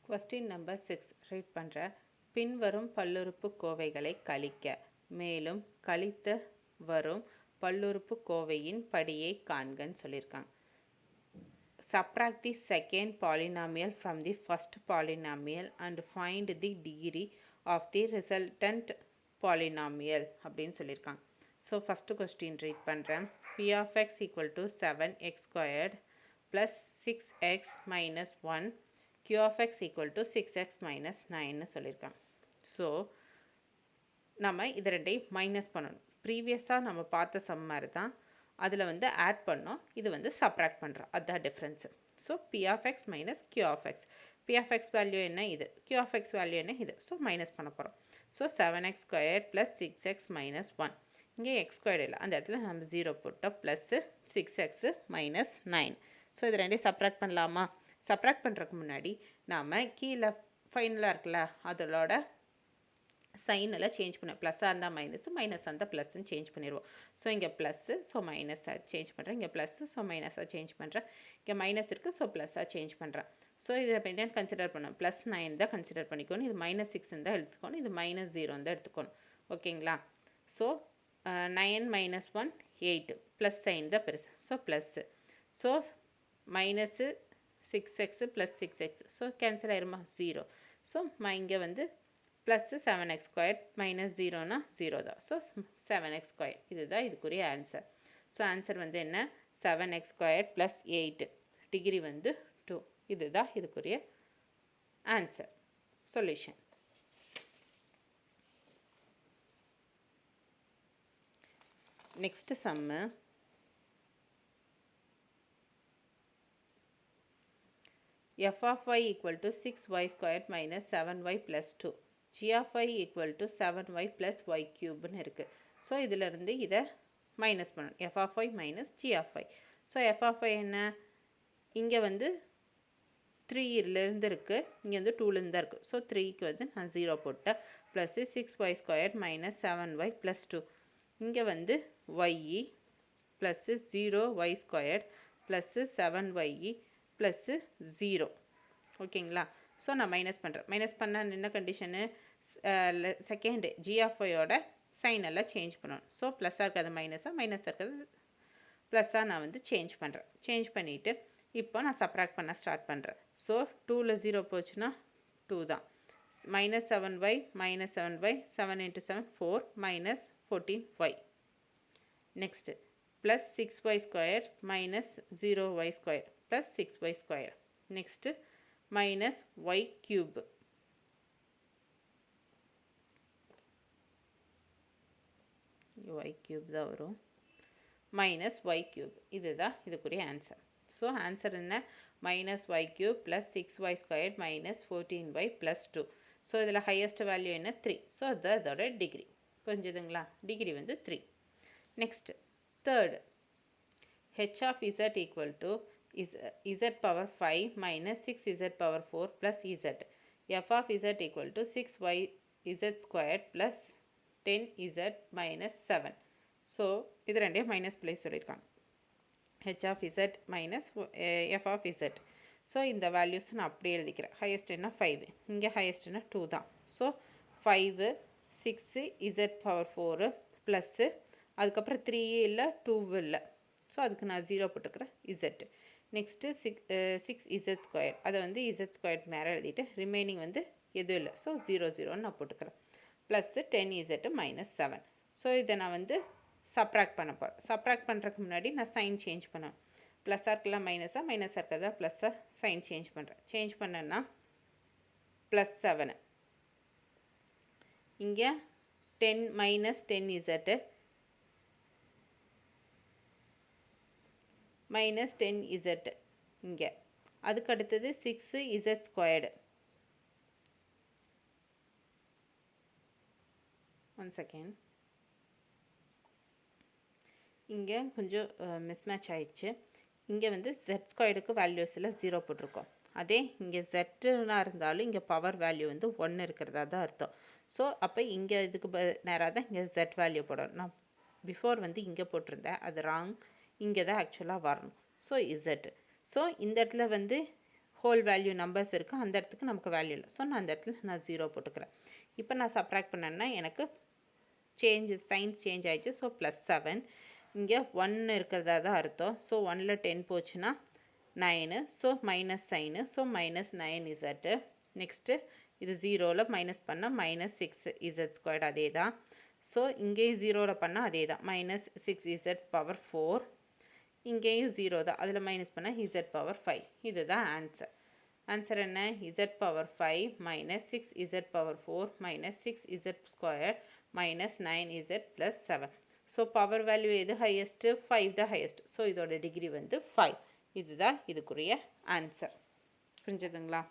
Question number 6 read பண்ற பின்வரும் பல்லுறுப்புக்கோவைகளை கழிக்க மேலும் கழித்து வரும் பல்லுறுப்புக்கோவையின் படியை காண்கன்னு சொல்லியிருக்காங்க. Subtract the second polynomial from the first polynomial and find the degree of the resultant polynomial அப்படின்னு சொல்லியிருக்காங்க. So first question read பண்றேன். P of x equal to 7x squared plus 6x minus 1 q of x equal to 6x minus 9 சொல்லியிருக்காங்க. So நம்ம இது ரெண்டையும் minus பண்ணணும். ப்ரீவியஸாக நம்ம பார்த்த சம் மாதிரி தான் அதில் வந்து ஆட் பண்ணோம், இது வந்து சப்ராக்ட் பண்ணுறோம், அதுதான் difference. So p of x minus q of x, p of x value என்ன இது, கியூ ஆஃப் எக்ஸ் வேல்யூ என்ன இது, ஸோ மைனஸ் பண்ண போகிறோம். So 7x square plus 6x minus 1, இங்கே எக்ஸ் ஸ்கொயர் இல்லை, அந்த இடத்துல நம்ம 0 போட்டோம், ப்ளஸ்ஸு 6x மைனஸ் 9. ஸோ இது ரெண்டையும் சப்ராக்ட் பண்ணலாமா? சப்ராக்ட் பண்ணுறதுக்கு முன்னாடி நாம் கீழே ஃபைனலாக இருக்குல்ல அதோட சைனில் சேஞ்ச் பண்ண, ப்ளஸ்ஸாக இருந்தால் மைனஸு, மைனஸாக இருந்தால் ப்ளஸ்ன்னு சேஞ்ச் பண்ணிடுவோம். ஸோ இங்கே ப்ளஸ்ஸு, ஸோ மைனஸாக சேஞ்ச் பண்ணுறேன், இங்கே ப்ளஸ்ஸு, ஸோ மைனஸாக சேஞ்ச் பண்ணுறேன், இங்கே மைனஸ் இருக்குது, ஸோ ப்ளஸ்ஸாக சேஞ்ச் பண்ணுறேன். ஸோ இதில் இப்போ என்னென்னு கன்சிடர் பண்ணணும், ப்ளஸ் 9 தான் கன்சிடர் பண்ணிக்கணும், இது மைனஸ் 6 தான் எடுத்துக்கணும், இது மைனஸ் 0 தான் எடுத்துக்கணும். ஓகேங்களா? ஸோ 9 மைனஸ் 1 8, ப்ளஸ் சைன் தான் பெருசு, so plus. So minus 6x plus 6x, so cancel ஆயிருமா 0. ஸோ இங்கே வந்து ப்ளஸ்ஸு 7x ஸ்கொயர் மைனஸ் 0னா 0 தான். ஸோ 7x ஸ்கொயர் இதுதான் இதுக்குரிய ஆன்சர். ஸோ ஆன்சர் வந்து என்ன, 7x ஸ்கொயர் ப்ளஸ் 8, டிகிரி வந்து 2, இதுதான் இதுக்குரிய answer, solution. Next sum f of y equal to 6y squared minus 7y plus 2, g of y equal to 7y plus y cube இருக்குது. So இதிலிருந்து இதை minus பண்ணணும், f of y minus g of y. So f of y என்ன, இங்கே வந்து 3லேருந்து இருக்குது, இங்கே வந்து 2லேருந்து தான் இருக்குது. ஸோ 3க்கு வந்து நான் 0 போட்டேன், plus 6y squared minus 7y plus 2, இங்கே வந்து y plus 0y squared plus 7y plus 0. ஓகேங்களா? ஸோ நான் மைனஸ் பண்ணுறேன், மைனஸ் பண்ணால் என்ன கண்டிஷனு, செகண்டு ஜி ஆஃப் ஒயோட சைன் எல்லாம் சேஞ்ச் பண்ணணும். ஸோ ப்ளஸ்ஸாக இருக்கிறது மைனஸாக, மைனஸாக இருக்கிறது ப்ளஸ்ஸாக நான் வந்து சேஞ்ச் பண்ணுறேன். சேஞ்ச் பண்ணிவிட்டு இப்போ நான் சப்ராக்ட் பண்ண ஸ்டார்ட் பண்ணுறேன். ஸோ 2ல் 0 போச்சுன்னா 2 தான், minus 7y minus 7y, 7 × 7 4 minus 14y. Next plus 6y square minus 0y square plus 6y square. Next minus y cube. y cube தான் வரும், minus y cube. இதுதான் இதுக்குரிய ஆன்சர். ஸோ ஆன்சர் என்ன, minus y cube plus 6y squared minus 14y plus 2. So இதில் highest value என்ன 3. So அது அதோட degree, புரிஞ்சுதுங்களா? டிகிரி வந்து 3. Next third, h of z equal to is z power 5 minus 6z power 4 plus z. f of z equal to 6y z squared plus 10z minus 7. So இது ரெண்டையும் minus place சொல்லியிருக்காங்க, h of z minus f of z. So இந்த values நான் அப்படியே எழுதிக்கிறேன். Highest என்ன 5, இங்கே highest என்ன 2 தான். ஸோ 5 6 z power 4 ப்ளஸ்ஸு அதுக்கப்புறம் 3 இல்லை 2 இல்லை, ஸோ அதுக்கு நான் 0 போட்டுக்கிறேன் z. நெக்ஸ்ட்டு 6z ஸ்கொயர், அதை வந்து z ஸ்கொயர் மேலே எழுதிட்டு ரிமைனிங் வந்து எதுவும் இல்லை, ஸோ 0 0ன்னு நான் போட்டுக்கிறேன், ப்ளஸ்ஸு 10z மைனஸ் 7. ஸோ இதை நான் வந்து சப்ராக்ட் பண்ண போகிறேன். சப்ராக்ட் பண்ணுறதுக்கு முன்னாடி நான் சைன் சேஞ்ச் பண்ணேன், ப்ளஸ்ஸாக இருக்கலாம் மைனஸாக, மைனஸாக இருக்கிறதா ப்ளஸ்ஸாக, சைன் சேஞ்ச் பண்ணுறேன். சேஞ்ச் பண்ணேன்னா ப்ளஸ் 7, இங்கே 10 மைனஸ் 10z மைனஸ் 10z இங்கே, அதுக்கு அடுத்தது 6z ஸ்கொயர்டு. ஒன் செகண்ட், இங்கே கொஞ்சம் மிஸ்மேட்ச் ஆயிடுச்சு. இங்கே வந்து z ஸ்கொயர்டுக்கு வேல்யூஸில் 0 போட்டிருக்கோம், அதே இங்கே ஜெட்டுனா இருந்தாலும் இங்கே பவர் வேல்யூ வந்து 1 இருக்கிறதா தான் அர்த்தம். ஸோ அப்போ இங்கே இதுக்கு நேராக தான் இங்கே z வேல்யூ போடணும். நான் பிஃபோர் வந்து இங்கே போட்டிருந்தேன், அது ராங், இங்கே தான் ஆக்சுவலாக வரணும். So z. ஸோ இந்த இடத்துல வந்து ஹோல் வேல்யூ நம்பர்ஸ் இருக்குது, அந்த இடத்துக்கு நமக்கு வேல்யூ இல்லை. ஸோ நான் அந்த இடத்துல நான் 0 போட்டுக்கிறேன். இப்போ நான் சப்ராக்ட் பண்ணேன்னா எனக்கு சைன்ஸ் சேஞ்ச் ஆயிடுச்சு. ஸோ +7. இங்கே 1 இருக்கிறதா தான் அர்த்தம். ஸோ 1ல் 10 போச்சுன்னா 9. So minus sign. So -9z. Next இது 0ல் மைனஸ் பண்ணால் -6z². அதே தான். ஸோ இங்கேயும் 0ல் பண்ணால் அதே தான், -6z⁴. இங்கேயும் 0 தான், அதில் மைனஸ் பண்ணால் z⁴. இதுதான் ஆன்சர். ஆன்சர் என்ன? z⁴ -6z⁴ -6z² -9z + 7. So power value எது ஹையஸ்ட்டு? 5 தான் ஹையஸ்ட். ஸோ இதோட டிகிரி வந்து 5. இதுதான் இதுக்குரிய ஆன்சர். புரிஞ்சதுங்களா?